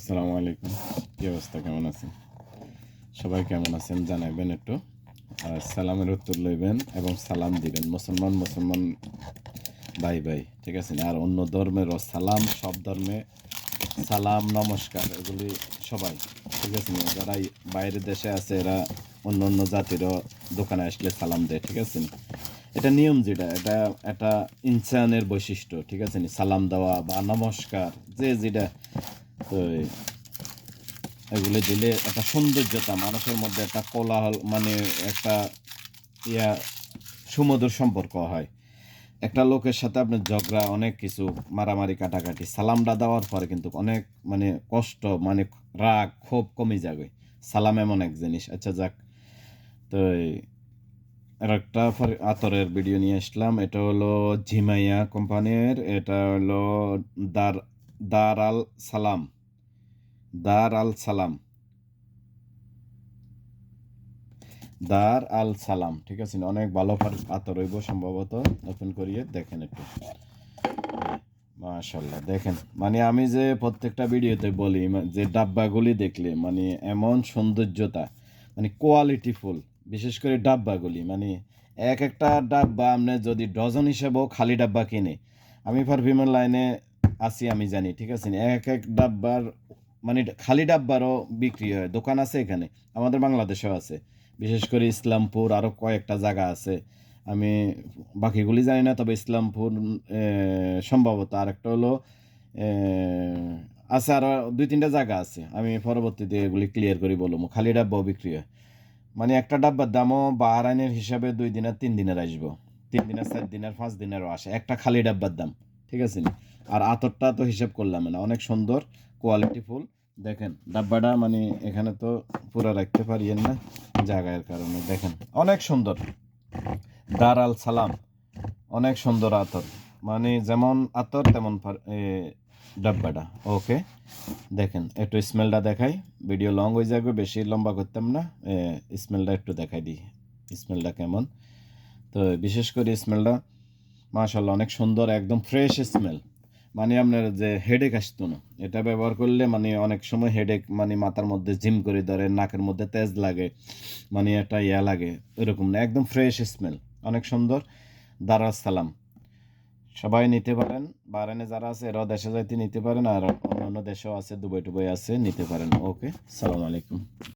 আসসালামু আলাইকুম। কী অবস্থা, কেমন আছেন? সবাই কেমন আছেন জানাবেন একটু। আর সালামের উত্তর লইবেন এবং সালাম দিবেন। মুসলমান ভাই ভাই, ঠিক আছে? আর অন্য ধর্মেরও সালাম, সব ধর্মে সালাম নমস্কার এগুলি সবাই, ঠিক আছে? যারা বাইরের দেশে আছে এরা অন্য অন্য জাতিরও দোকানে আসলে সালাম দেয়, ঠিক আছে? এটা নিয়ম, যেটা এটা একটা ইনসানের বৈশিষ্ট্য, ঠিক আছে? সালাম দেওয়া বা নমস্কার যেটা, তো এগুলো দিলে একটা সৌন্দর্যতা মানুষের মধ্যে একটা কোলাহল, মানে একটা ইয়া সুমধুর সম্পর্ক হয়। একটা লোকের সাথে আপনার ঝগড়া, অনেক কিছু মারামারি কাটাকাটি, সালামটা দেওয়ার পরে কিন্তু অনেক মানে কষ্ট, মানে রাগ ক্ষোভ কমে যাবে। সালাম এমন এক জিনিস। আচ্ছা যাক, তো আর একটা আতরের ভিডিও নিয়ে আসলাম। এটা হলো ঝিমাইয়া কোম্পানির, এটা হলো দার দার আল সালাম, দার আল সালাম, দার আল সালাম, ঠিক আছে? অনেক ভালো আতর হইব সম্ভবত। ওপেন করিয়ে দেখেন একটু। মাশাল্লাহ, দেখেন মানে আমি যে প্রত্যেকটা ভিডিওতে বলি যে ডাব্বাগুলি দেখলে মানে এমন সৌন্দর্যতা, মানে কোয়ালিটিফুল, বিশেষ করে ডাব্বাগুলি, মানে এক একটা ডাব্বা আপনি যদি ডজন হিসেবেও খালি ডাব্বা কিনে, আমি পারফিউমের লাইনে আছি আমি জানি, ঠিক আছে? এক এক ডাব্বার মানে খালি ডাব্বারও বিক্রি হয়, দোকান আছে এখানে, আমাদের বাংলাদেশেও আছে, বিশেষ করে ইসলামপুর, আরও কয়েকটা জায়গা আছে। আমি বাকিগুলি জানি না, তবে ইসলামপুর সম্ভবত, আর একটা হলো আছে, আরও দুই তিনটা জায়গা আছে। আমি পরবর্তীতে এগুলি ক্লিয়ার করি বলবো। খালি ডাব্বাও বিক্রি হয়, মানে একটা ডাব্বার দামও বাহরাইনের হিসাবে 2 দিনের 3 দিনের আসবো, 3 দিনের 4 দিনের 5 দিনেরও আসে একটা খালি ডাব্বার দাম, ঠিক আছে? আর আতরটা তো হিসাব করলাম না, অনেক সুন্দর কোয়ালিটিফুল। দেখেন ডাব্বাটা, মানে এখানে তো পুরো রাখতে পারিয়েন না জায়গার কারণে, দেখেন অনেক সুন্দর। দার আল সালাম, অনেক সুন্দর আতর, মানে যেমন আতর তেমন ডাব্বাটা। ওকে, দেখেন একটু স্মেলটা দেখাই। ভিডিও লং হয়ে যাবে, বেশি লম্বা করতাম না। স্মেলটা একটু দেখাই দিই, স্মেলটা কেমন। তো বিশেষ করে স্মেলটা মাশাআল্লাহ অনেক সুন্দর, একদম ফ্রেশ স্মেল। মানে আপনার যে হেডেক আসতো না এটা ব্যবহার করলে, মানে অনেক সময় হেডেক, মানে মাথার মধ্যে জিম করে ধরে, নাকের মধ্যে তেজ লাগে, মানে একটা ইয়া লাগে, এরকম না, একদম ফ্রেশ স্মেল, অনেক সুন্দর। দারাস সালাম, সবাই নিতে পারেন। বাহরাইনে যারা আছে এরাও দেশে যাইতে নিতে পারেন, আর অন্য অন্য দেশেও আছে, দুবাই টুবাই আছে, নিতে পারেন। ওকে, সালাম আলাইকুম।